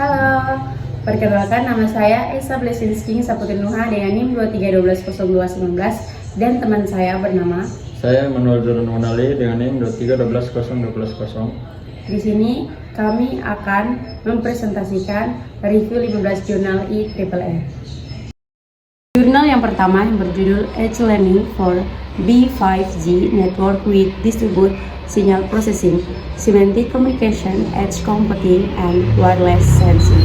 Halo, perkenalkan nama saya Esa Blesinski Saputra Nuha dengan NIM 23120219 dan teman saya bernama. Saya Manuel Jordan Monali dengan NIM 23120120. Di sini kami akan mempresentasikan review 15 jurnal IEEE. Jurnal yang pertama yang berjudul Edge Learning for B5G Network with Distributed Signal Processing, Semantic Communication, Edge Computing, and Wireless Sensing.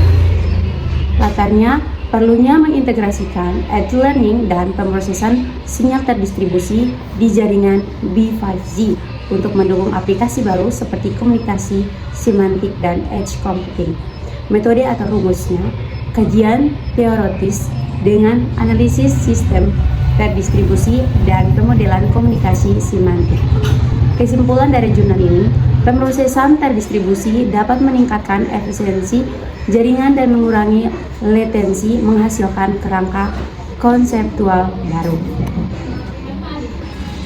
Latarnya, perlunya mengintegrasikan edge learning dan pemrosesan sinyal terdistribusi di jaringan B5G untuk mendukung aplikasi baru seperti komunikasi, semantik, dan edge computing. Metode atau rumusnya, kajian teoritis dengan analisis sistem terdistribusi dan pemodelan komunikasi semantik. Kesimpulan dari jurnal ini, pemrosesan terdistribusi dapat meningkatkan efisiensi jaringan dan mengurangi latensi, menghasilkan kerangka konseptual baru.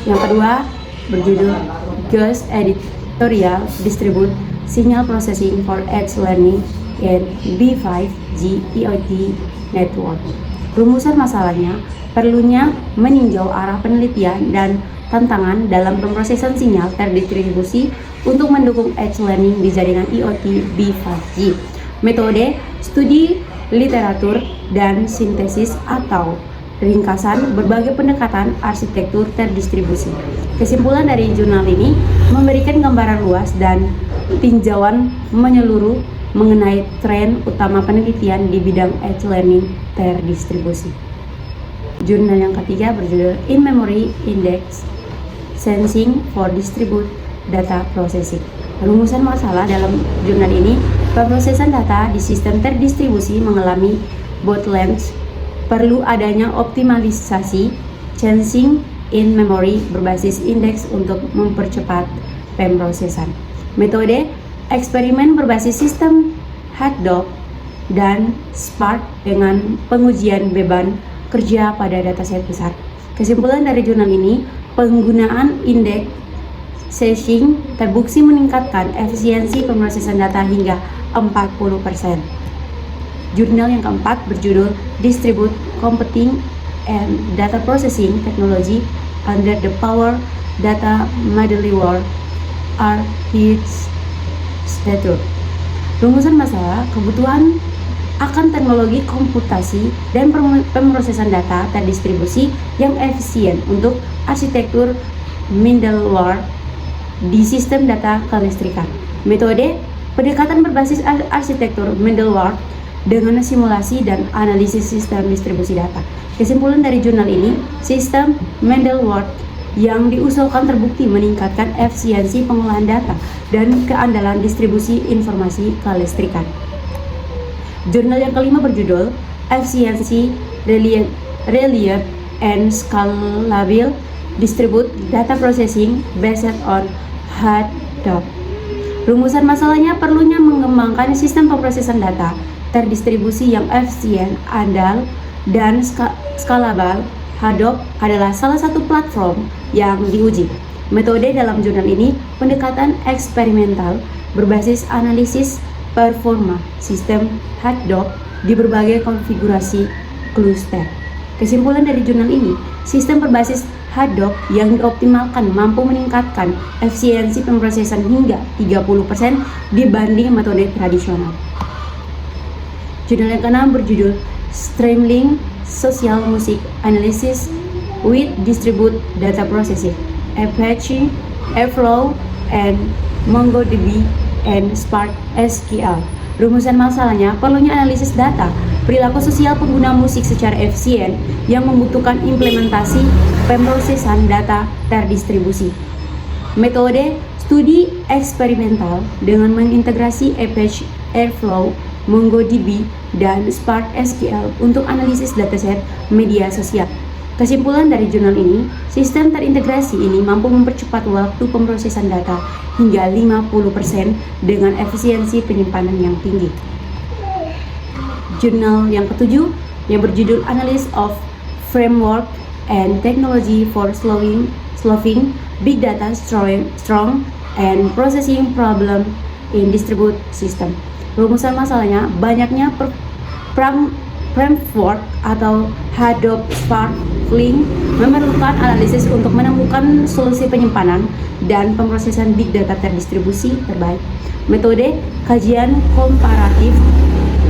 Yang kedua, berjudul Ghost Editorial Distribute Signal Processing for Edge Learning in B5G IoT Network. Rumusan masalahnya, perlunya meninjau arah penelitian dan tantangan dalam pemrosesan sinyal terdistribusi untuk mendukung edge learning di jaringan IoT B5G. Metode, studi literatur dan sintesis atau ringkasan berbagai pendekatan arsitektur terdistribusi. Kesimpulan dari jurnal ini memberikan gambaran luas dan tinjauan menyeluruh mengenai tren utama penelitian di bidang edge learning terdistribusi. Jurnal yang ketiga berjudul In-Memory Index Sensing for Distributed Data Processing. Rumusan masalah dalam jurnal ini, pemrosesan data di sistem terdistribusi mengalami bottlenecks, perlu adanya optimalisasi sensing in memory berbasis indeks untuk mempercepat pemrosesan. Metode, eksperimen berbasis sistem Hadoop dan Spark dengan pengujian beban kerja pada dataset besar. Kesimpulan dari jurnal ini, penggunaan indeks sensing terbukti meningkatkan efisiensi pemrosesan data hingga 40%. Jurnal yang keempat berjudul Distributed Computing and Data Processing Technology under the Power Data Middleware Architecture. Rumusan masalah, kebutuhan akan teknologi komputasi dan pemrosesan data terdistribusi yang efisien untuk arsitektur middleware di sistem data kelistrikan. Metode, pendekatan berbasis arsitektur middleware dengan simulasi dan analisis sistem distribusi data. Kesimpulan dari jurnal ini, sistem middleware yang diusulkan terbukti meningkatkan efisiensi pengolahan data dan keandalan distribusi informasi kelistrikan. Jurnal yang kelima berjudul Efficiency, Reliable, and Scalable Distributed Data Processing Based on Hadoop. Rumusan masalahnya, perlunya mengembangkan sistem pemrosesan data terdistribusi yang efisien, andal, dan scalable. Hadoop adalah salah satu platform yang diuji. Metode dalam jurnal ini, pendekatan eksperimental berbasis analisis performa sistem Hadoop di berbagai konfigurasi cluster. Kesimpulan dari jurnal ini, sistem berbasis Hadoop yang dioptimalkan mampu meningkatkan efisiensi pemrosesan hingga 30% dibanding metode tradisional. Jurnal yang keenam berjudul Streaming Social Music Analysis with Distributed Data Processing, Apache, Airflow, and MongoDB and Spark SQL. Rumusan masalahnya, perlunya analisis data perilaku sosial pengguna musik secara efisien yang membutuhkan implementasi pemrosesan data terdistribusi. Metode, studi eksperimental dengan mengintegrasi Apache, Airflow, MongoDB, dan Spark SQL untuk analisis dataset media sosial. Kesimpulan dari jurnal ini, sistem terintegrasi ini mampu mempercepat waktu pemrosesan data hingga 50% dengan efisiensi penyimpanan yang tinggi. Jurnal yang ketujuh yang berjudul Analysis of Framework and Technology for Solving Big Data Strong and Processing Problem in Distributed System. Rumusan masalahnya, banyaknya framework atau Hadoop, Spark, Flink memerlukan analisis untuk menemukan solusi penyimpanan dan pemrosesan big data terdistribusi terbaik. Metode kajian komparatif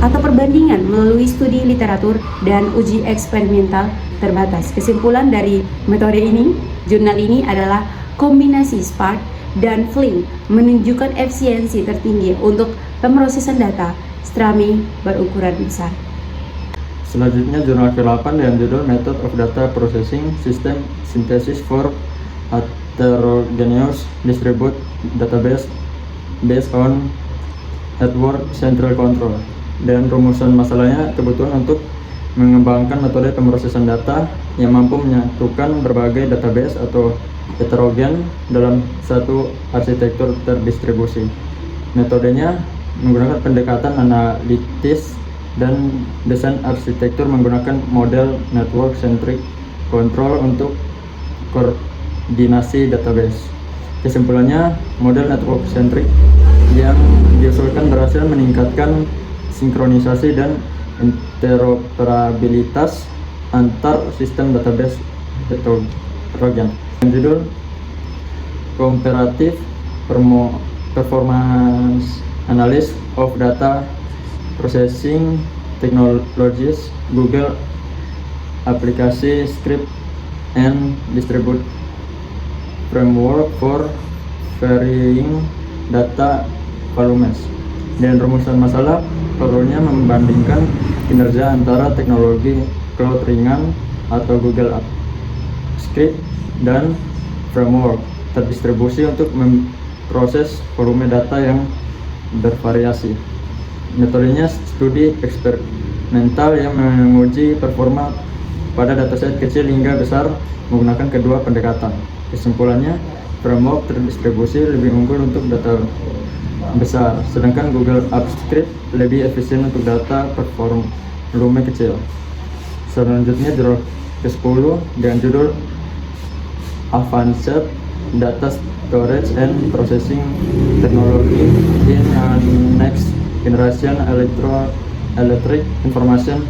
atau perbandingan melalui studi literatur dan uji eksperimental terbatas. Kesimpulan dari metode ini, jurnal ini adalah kombinasi Spark dan Flink menunjukkan efisiensi tertinggi untuk pemrosesan data streaming berukuran besar. Selanjutnya jurnal ke-8 dengan judul Method of Data Processing System Synthesis for Heterogeneous Distributed Database Based on Network Central Control. Dan rumusan masalahnya, kebutuhan untuk mengembangkan metode pemrosesan data yang mampu menyatukan berbagai database atau heterogen dalam satu arsitektur terdistribusi. Metodenya menggunakan pendekatan analitis dan desain arsitektur menggunakan model network centric control untuk koordinasi database. Kesimpulannya, model network centric yang diusulkan berhasil meningkatkan sinkronisasi dan interoperabilitas antar sistem database heterogen. Judul Comparative Performance Analysis of Data Processing Technologies, Google Aplikasi Script and Distribute Framework for Varying Data Volumes. Dan rumusan masalah, perlunya membandingkan kinerja antara teknologi cloud ringan atau Google Script dan framework terdistribusi untuk memproses volume data yang bervariasi. Metodenya studi eksperimental yang menguji performa pada dataset kecil hingga besar menggunakan kedua pendekatan. Kesimpulannya, framework terdistribusi lebih unggul untuk data besar, sedangkan Google Apps Script lebih efisien untuk data volume kecil. Selanjutnya jurnal ke-10 dengan judul Advanced Data Storage and Processing Technology in a Next Generation Electric Information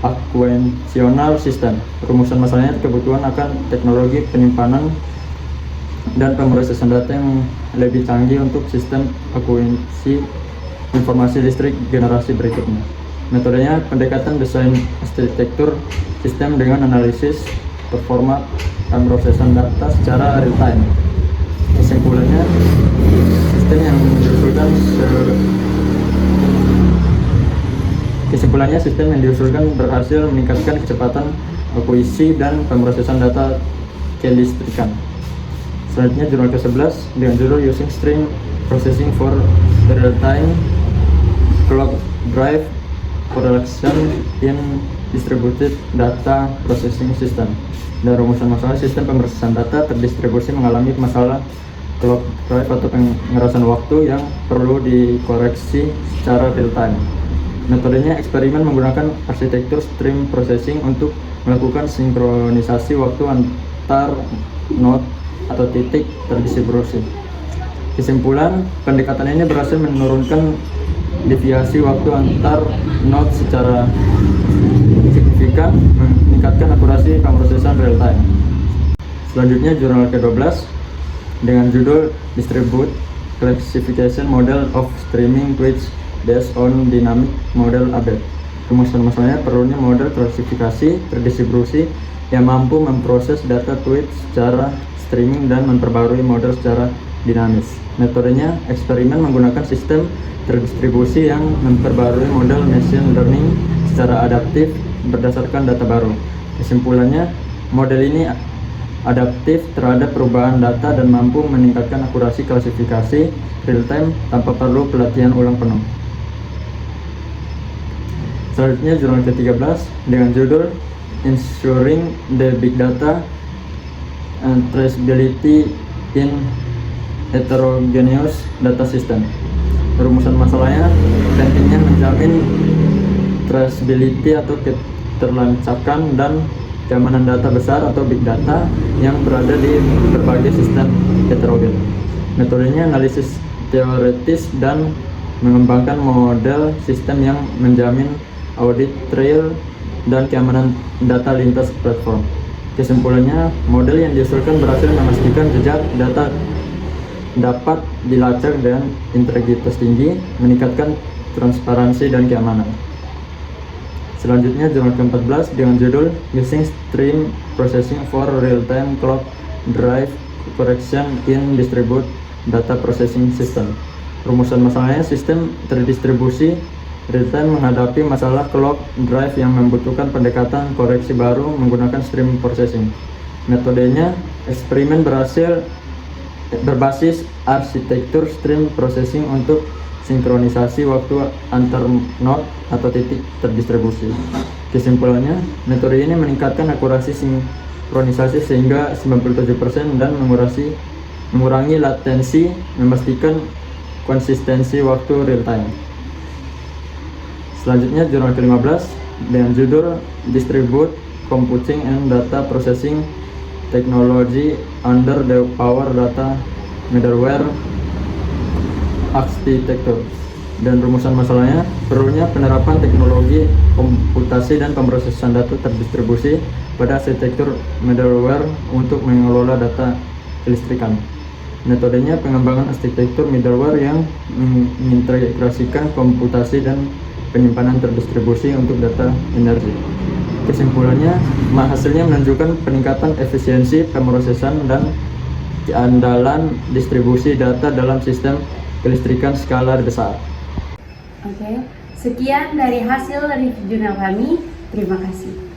Acquisition System. Rumusan masalahnya, kebutuhan akan teknologi penyimpanan dan pemrosesan data yang lebih canggih untuk sistem akuisisi informasi listrik generasi berikutnya. Metodenya pendekatan desain arsitektur sistem dengan analisis performa pemrosesan data secara real time. Kesimpulannya, sistem yang diusulkan berhasil meningkatkan kecepatan akuisisi dan pemrosesan data kelistrikan. Selanjutnya jurnal ke-11 dengan judul Using Stream Processing for Real-Time Clock Drive Correlation in Distributed Data Processing System. Dan rumusan masalah, sistem pemrosesan data terdistribusi mengalami masalah clock drive atau pengerasan waktu yang perlu dikoreksi secara real time. Metodenya eksperimen menggunakan arsitektur stream processing untuk melakukan sinkronisasi waktu antar node atau titik terdistribusi. Kesimpulan, pendekatan ini berhasil menurunkan deviasi waktu antar node secara signifikan, meningkatkan akurasi pemrosesan real time. Selanjutnya jurnal ke-12 dengan judul Distribute Classification Model of Streaming Tweets Based on Dynamic Model Update. Rumusan masalahnya, perlunya model klasifikasi terdistribusi yang mampu memproses data tweet secara streaming dan memperbarui model secara dinamis. Metodenya eksperimen menggunakan sistem terdistribusi yang memperbarui model machine learning secara adaptif berdasarkan data baru. Kesimpulannya, model ini adaptif terhadap perubahan data dan mampu meningkatkan akurasi klasifikasi real time tanpa perlu pelatihan ulang penuh. Selanjutnya jurnal ke-13 dengan judul Ensuring the Big Data and Traceability in Heterogeneous Data System. Rumusan masalahnya, pentingnya menjamin traceability atau keterlancakan dan keamanan data besar atau big data yang berada di berbagai sistem heterogen. Metodenya analisis teoritis dan mengembangkan model sistem yang menjamin audit trail dan keamanan data lintas platform. Kesimpulannya, model yang diusulkan berhasil memastikan jejak data dapat dilacak dengan integritas tinggi, meningkatkan transparansi dan keamanan. Selanjutnya, jurnal ke-14 dengan judul Using Stream Processing for Real-Time Clock Drive Correction in Distributed Data Processing System. Rumusan masalahnya, sistem terdistribusi real-time menghadapi masalah clock drive yang membutuhkan pendekatan koreksi baru menggunakan stream processing. Metodenya, eksperimen berbasis arsitektur stream processing untuk sinkronisasi waktu antar node atau titik terdistribusi. Kesimpulannya, metode ini meningkatkan akurasi sinkronisasi sehingga 97% dan mengurangi latensi, memastikan konsistensi waktu real time. Selanjutnya, jurnal ke-15 dengan judul Distributed Computing and Data Processing Technology Under the Power Data Middleware Architecture. Dan rumusan masalahnya, perlunya penerapan teknologi komputasi dan pemrosesan data terdistribusi pada arsitektur middleware untuk mengelola data kelistrikan. Metodenya, pengembangan arsitektur middleware yang mengintegrasikan komputasi dan penyimpanan terdistribusi untuk data energi. Kesimpulannya, hasilnya menunjukkan peningkatan efisiensi pemrosesan dan keandalan distribusi data dalam sistem kelistrikan skala besar. Oke, sekian dari hasil review jurnal kami. Terima kasih.